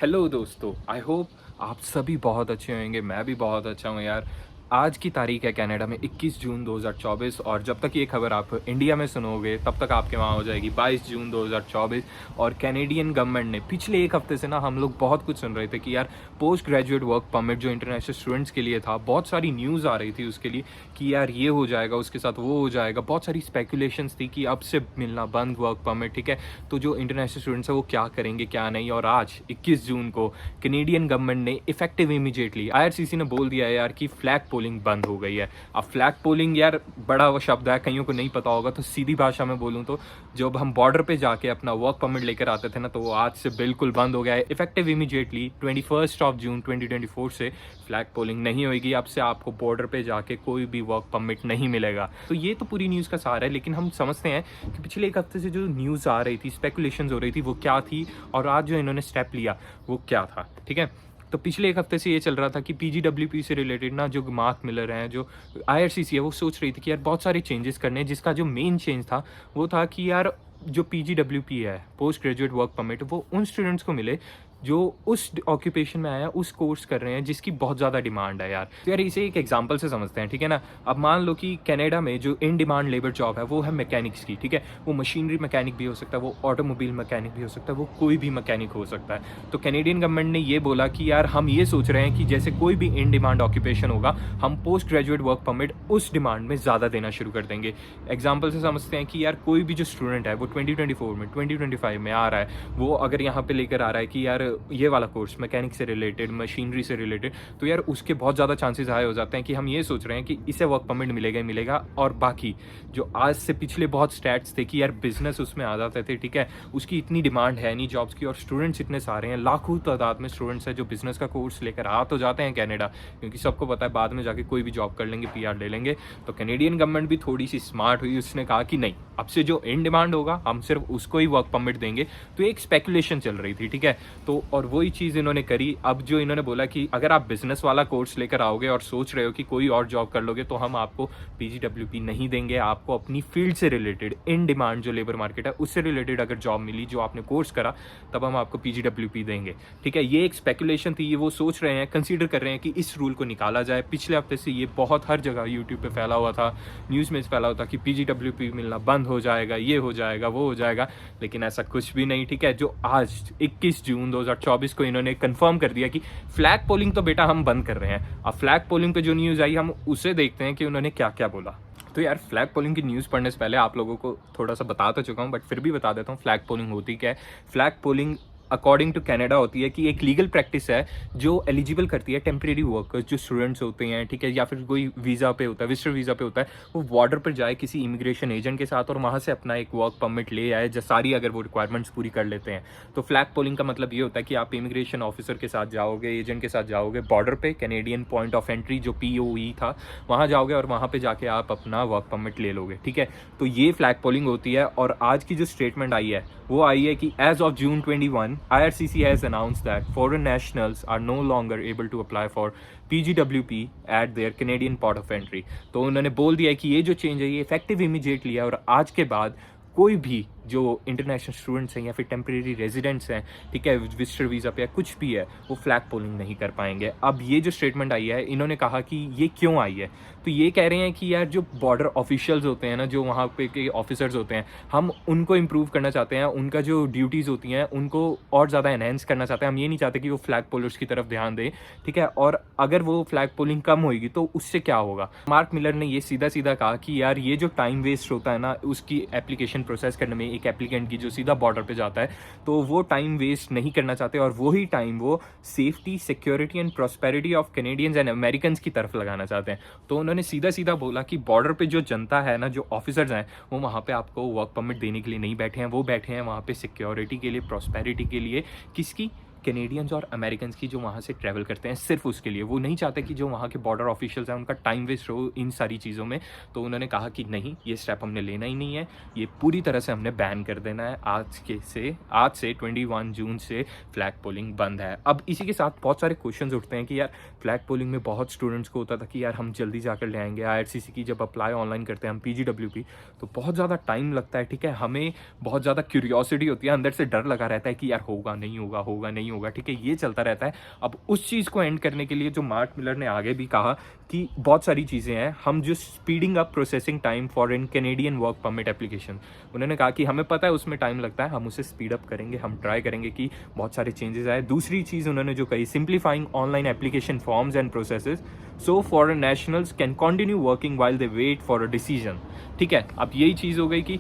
Hello दोस्तों, I hope आप सभी बहुत अच्छे होंगे। मैं भी बहुत अच्छा हूँ यार। आज की तारीख है कनाडा में 21 जून 2024 और जब तक ये खबर आप इंडिया में सुनोगे तब तक आपके वहाँ हो जाएगी 22 जून 2024। और कैनेडियन गवर्नमेंट ने पिछले एक हफ्ते से ना हम लोग बहुत कुछ सुन रहे थे कि यार पोस्ट ग्रेजुएट वर्क परमिट जो इंटरनेशनल स्टूडेंट्स के लिए था, बहुत सारी न्यूज़ आ रही थी उसके लिए कि यार ये हो जाएगा, उसके साथ वो हो जाएगा। बहुत सारी स्पेकुलेशंस थी कि अब से मिलना बंद वर्क परमिट, ठीक है। तो जो इंटरनेशनल स्टूडेंट्स है वो क्या करेंगे क्या नहीं। और आज 21 जून को कैनेडियन गवर्नमेंट ने इफेक्टिव इमीडिएटली आईआरसीसी ने बोल दिया है यार कि फ्लैग पोलिंग बंद हो गई है। अब फ्लैग पोलिंग यार बड़ा वो शब्द है, कईयों को नहीं पता होगा, तो सीधी भाषा में बोलूँ तो जब हम बॉर्डर पे जाके अपना वर्क परमिट लेकर आते थे ना, तो वो आज से बिल्कुल बंद हो गया है। इफेक्टिव इमीडिएटली 21 जून 2024 से फ्लैग पोलिंग नहीं होगी। अब से आपको बॉर्डर पे जाके कोई भी वर्क परमिट नहीं मिलेगा। तो ये तो पूरी न्यूज़ का सार है, लेकिन हम समझते हैं कि पिछले एक हफ्ते से जो न्यूज़ आ रही थी, स्पेकुलेशंस हो रही थी, वो क्या थी और आज जो इन्होंने स्टेप लिया वो क्या था, ठीक है। तो पिछले एक हफ्ते से ये चल रहा था कि पीजीडब्ल्यूपी से रिलेटेड ना जो मार्क मिलर हैं, जो आईआरसीसी है, वो सोच रही थी कि यार बहुत सारे चेंजेस करने हैं, जिसका जो मेन चेंज था वो था कि यार जो पीजीडब्ल्यूपी है, पोस्ट ग्रेजुएट वर्क परमिट, वो उन स्टूडेंट्स को मिले जो उस ऑक्यूपेशन में आया, उस कोर्स कर रहे हैं जिसकी बहुत ज़्यादा डिमांड है यार। तो यार इसे एक एग्जांपल से समझते हैं, ठीक है ना। अब मान लो कि कनाडा में जो इन डिमांड लेबर जॉब है वो है मैकेनिक्स की, ठीक है। वो मशीनरी मैकेनिक भी हो सकता है, वो ऑटोमोबाइल मैकेनिक भी हो सकता है, वो कोई भी मैकेनिक हो सकता है। तो कैनेडियन गवर्नमेंट ने ये बोला कि यार हम ये सोच रहे हैं कि जैसे कोई भी इन डिमांड ऑक्यूपेशन होगा, हम पोस्ट ग्रेजुएट वर्क परमिट उस डिमांड में ज़्यादा देना शुरू कर देंगे। एग्जाम्पल से समझते हैं कि यार कोई भी जो स्टूडेंट है वो 2024 में 2025 में आ रहा है, वो अगर यहाँ पे लेकर आ रहा है कि यार ये वाला कोर्स मैकेनिक से रिलेटेड, मशीनरी से रिलेटेड, तो यार उसके बहुत ज़्यादा चांसेस हाई हो जाते हैं कि हम ये सोच रहे हैं कि इसे वर्क परमिट मिलेगा ही मिलेगा। और बाकी जो आज से पिछले बहुत स्टैट्स थे कि यार बिजनेस उसमें आ जाते थे, ठीक है, उसकी इतनी डिमांड है नहीं जॉब्स की, और स्टूडेंट्स इतने सारे हैं, लाखों तादाद में स्टूडेंट्स हैं जो बिजनेस का कोर्स लेकर आ तो जाते हैं कनाडा, क्योंकि सबको पता है बाद में जाके कोई भी जॉब कर लेंगे, पीआर ले लेंगे। तो कैनेडियन गवर्नमेंट भी थोड़ी सी स्मार्ट हुई, उसने कहा कि नहीं, अब से जो इन डिमांड होगा हम सिर्फ उसको ही वर्क परमिट देंगे। तो एक स्पेकुलेशन चल रही थी, ठीक है। तो और वही चीज़ इन्होंने करी। अब जो इन्होंने बोला कि अगर आप बिजनेस वाला कोर्स लेकर आओगे और सोच रहे हो कि कोई और जॉब कर लोगे, तो हम आपको पीजीडब्ल्यूपी नहीं देंगे। आपको अपनी फील्ड से रिलेटेड, इन डिमांड जो लेबर मार्केट है उससे रिलेटेड अगर जॉब मिली जो आपने कोर्स करा, तब हम आपको पीजीडब्ल्यूपी देंगे, ठीक है। ये एक स्पेकुलेशन थी, ये वो सोच रहे हैं, कंसीडर कर रहे हैं कि इस रूल को निकाला जाए। पिछले हफ्ते से ये बहुत हर जगह यूट्यूब पे फैला हुआ था, न्यूज़ में फैला हुआ था कि पीजीडब्ल्यूपी मिलना बंद हो जाएगा, ये हो जाएगा, वो हो जाएगा, लेकिन ऐसा कुछ भी नहीं, ठीक है। जो आज 21 जून 2024 को इन्होंने कंफर्म कर दिया कि फ्लैग पोलिंग तो बेटा हम बंद कर रहे हैं। अब फ्लैग पोलिंग पे जो न्यूज़ आई, हम उसे देखते हैं कि उन्होंने क्या क्या बोला। तो यार फ्लैग पोलिंग की न्यूज़ पढ़ने से पहले आप लोगों को थोड़ा सा बता तो चुका हूँ, बट फिर भी बता देता हूँ फ्लैग पोलिंग होती क्या है। Flag polling according to Canada होती है कि एक लीगल प्रैक्टिस है जो एलिजिबल करती है टेम्प्रेरी वर्कर्स, जो स्टूडेंट्स होते हैं, ठीक है, या फिर कोई वीज़ा पे होता है, विजिटर वीज़ा पे होता है, वो बॉर्डर पर जाए किसी इमिग्रेशन एजेंट के साथ और वहाँ से अपना एक वर्क परमिट ले आए, जो सारी अगर वो रिक्वायरमेंट्स पूरी कर लेते हैं। तो फ्लैग पोलिंग का मतलब ये होता है कि आप इमिग्रेशन ऑफिसर के साथ जाओगे, एजेंट के साथ जाओगे बॉर्डर पे, कैनेडियन पॉइंट ऑफ एंट्री जो POE था, वहाँ जाओगे और वहाँ पे जाके आप अपना वर्क परमिट ले लोगे, ठीक है। तो ये फ्लैग पोलिंग होती है। और आज की जो स्टेटमेंट आई है वो आई है कि as of June 21 IRCC has announced that foreign nationals are no longer able to apply for PGWP at their Canadian port of entry. तो उन्होंने बोल दिया है कि ये जो चेंज है ये इफेक्टिव इमीडिएटली है, और आज के बाद कोई भी जो इंटरनेशनल स्टूडेंट्स हैं या फिर टेम्प्रेरी रेजिडेंट्स हैं, ठीक है, विजिटर वीज़ा पे या कुछ भी है, वो फ्लैग पोलिंग नहीं कर पाएंगे। अब ये जो स्टेटमेंट आई है, इन्होंने कहा कि ये क्यों आई है, तो ये कह रहे हैं कि यार जो बॉर्डर ऑफिशियल्स होते हैं ना, जो वहाँ पे के ऑफिसर्स होते हैं, हम उनको इम्प्रूव करना चाहते हैं, उनका जो ड्यूटीज़ होती हैं उनको और ज़्यादा एनहेंस करना चाहते हैं। हम ये नहीं चाहते कि वो फ्लैग पोलर्स की तरफ ध्यान दें, ठीक है। और अगर वो फ्लैग पोलिंग कम होगी तो उससे क्या होगा। मार्क मिलर ने ये सीधा सीधा कहा कि यार ये जो टाइम वेस्ट होता है ना उसकी एप्लीकेशन प्रोसेस करने में, एक एप्लीकेंट की जो सीधा बॉर्डर पे जाता है, तो वो टाइम वेस्ट नहीं करना चाहते, और वही टाइम वो safety, security and prosperity of Canadians and Americans की तरफ लगाना चाहते हैं। तो उन्होंने सीधा सीधा बोला कि बॉर्डर पे जो जनता है ना, जो ऑफिसर्स हैं, वो वहाँ पे आपको वर्क परमिट देने के लिए नहीं बैठे हैं, वो बैठे हैं वहाँ पे सिक्योरिटी के लिए, प्रॉस्पेरिटी के लिए। किसकी? कैनेडियंस और अमेरिकन्स की, जो वहाँ से ट्रैवल करते हैं, सिर्फ उसके लिए। वो नहीं चाहते कि जो वहाँ के बॉर्डर ऑफिशियल्स हैं उनका टाइम वेस्ट हो इन सारी चीज़ों में। तो उन्होंने कहा कि नहीं, ये स्टेप हमने लेना ही नहीं है, ये पूरी तरह से हमने बैन कर देना है। आज से 21 जून से फ्लैग पोलिंग बंद है। अब इसी के साथ बहुत सारे क्वेश्चंस उठते हैं कि यार फ्लैग पोलिंग में बहुत स्टूडेंट्स को होता था कि यार हम जल्दी जाकर ले आएंगे, IRCC की जब अप्लाई ऑनलाइन करते हैं हम PGWP, तो बहुत ज़्यादा टाइम लगता है, ठीक है। हमें बहुत ज़्यादा क्यूरियोसिटी होती है, अंदर से डर लगा रहता है कि यार होगा नहीं होगा, होगा नहीं होगा, ठीक है, ये चलता रहता है। अब उस चीज़ को एंड करने के लिए जो मार्क मिलर ने आगे भी कहा कि बहुत सारी चीज़ें हैं, हम जो speeding up processing time for in Canadian work permit application, उन्होंने कहा कि हमें पता है उसमें टाइम लगता है, हम उसे स्पीड अप करेंगे, हम ट्राई करेंगे कि बहुत सारे चेंजेस आए। दूसरी चीज़ उन्होंने जो कही, simplifying online application forms and processes so foreign nationals can continue working while they wait for a decision, ठीक है। अब यही चीज़ हो गई कि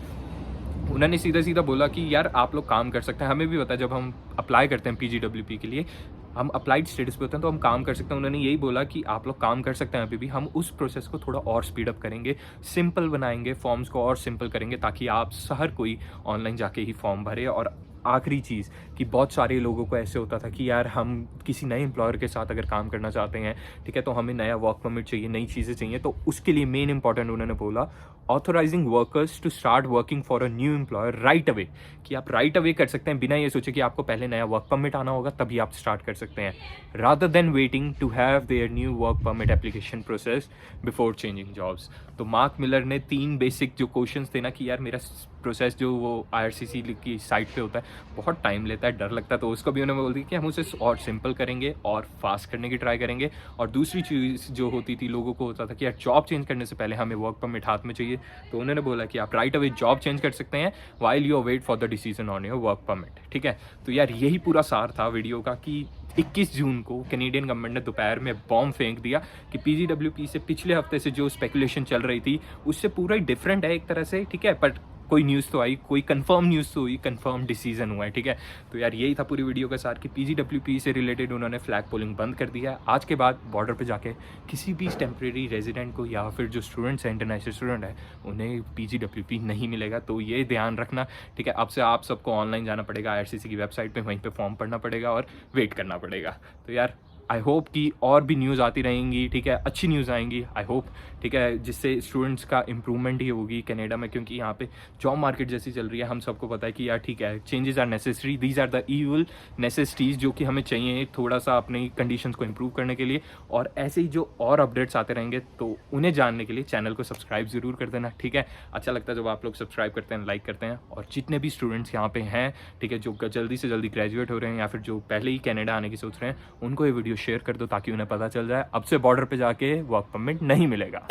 उन्होंने सीधा सीधा बोला कि यार आप लोग काम कर सकते हैं, हमें भी पता है जब हम अप्लाई करते हैं PGWP के लिए, हम अप्लाइड स्टेटस पे होते हैं तो हम काम कर सकते हैं। उन्होंने यही बोला कि आप लोग काम कर सकते हैं, अभी भी हम उस प्रोसेस को थोड़ा और स्पीड अप करेंगे, सिंपल बनाएंगे, फॉर्म्स को और सिंपल करेंगे ताकि आप हर कोई ऑनलाइन जाके ही फॉर्म भरे। और आखिरी चीज़ कि बहुत सारे लोगों को ऐसे होता था कि यार हम किसी नए एम्प्लॉयर के साथ अगर काम करना चाहते हैं, ठीक है, तो हमें नया वर्क परमिट चाहिए, नई चीज़ें चाहिए, तो उसके लिए मेन इंपॉर्टेंट उन्होंने बोला authorising workers to start working for a new employer right away, कि आप राइट अवे कर सकते हैं बिना ये सोचे कि आपको पहले नया वर्क परमिट आना होगा तभी आप स्टार्ट कर सकते हैं, rather than waiting to have their new work permit application process before changing jobs. तो मार्क मिलर ने 3 बेसिक जो क्वेश्चंस थे ना कि यार मेरा प्रोसेस जो वो IRCC की साइट पे होता है बहुत टाइम लेता है, डर लगता है, तो उसको भी उन्होंने बोल दिया कि हम उसे और सिंपल करेंगे और फास्ट करने की ट्राई करेंगे। और दूसरी चीज़ जो होती थी, लोगों को होता था कि यार जॉब चेंज करने से पहले हमें वर्क परमिट हाथ में चाहिए, तो उन्होंने बोला कि आप राइट अवे जॉब चेंज कर सकते हैं while you wait for the decision on your work permit, ठीक है। तो यार यही पूरा सार था वीडियो का कि 21 जून को कैनेडियन गवर्नमेंट ने दोपहर में बॉम्ब फेंक दिया कि PGWP से पिछले हफ्ते से जो स्पेकुलेशन चल रही थी उससे पूरा ही डिफरेंट है एक तरह से, ठीक है, बट कोई न्यूज़ तो आई, कोई कंफर्म न्यूज़ तो हुई, कंफर्म डिसीजन हुआ है, ठीक है। तो यार यही था पूरी वीडियो के साथ कि PGWP से रिलेटेड उन्होंने फ्लैग पोलिंग बंद कर दिया है। आज के बाद बॉर्डर पे जाके किसी भी टेम्प्रेरी रेजिडेंट को या फिर जो स्टूडेंट्स हैं, इंटरनेशनल स्टूडेंट है, उन्हें PGWP नहीं मिलेगा, तो ये ध्यान रखना, ठीक है। अब से आप सबको ऑनलाइन जाना पड़ेगा IRCC की वेबसाइट पर, वहीं पर फॉर्म भरना पड़ेगा और वेट करना पड़ेगा। तो यार आई होप कि और भी न्यूज़ आती रहेंगी, ठीक है, अच्छी न्यूज़ आएंगी आई होप, ठीक है, जिससे स्टूडेंट्स का इम्प्रूवमेंट ही होगी कनाडा में, क्योंकि यहाँ पे जॉब मार्केट जैसी चल रही है, हम सबको पता है कि यार ठीक है, changes are necessary, these are the evil necessities जो कि हमें चाहिए थोड़ा सा अपनी कंडीशंस को इम्प्रूव करने के लिए। और ऐसे ही जो और अपडेट्स आते रहेंगे तो उन्हें जानने के लिए चैनल को सब्सक्राइब ज़रूर कर देना, ठीक है। अच्छा लगता है जब आप लोग सब्सक्राइब करते हैं, लाइक करते हैं। और जितने भी स्टूडेंट्स यहाँ पे हैं, ठीक है, जो जल्दी से जल्दी ग्रेजुएट हो रहे हैं या फिर जो पहले ही कनाडा आने की सोच रहे हैं, उनको ये वीडियो शेयर कर दो ताकि उन्हें पता चल जाए अब से बॉर्डर पे जाके वर्क परमिट नहीं मिलेगा।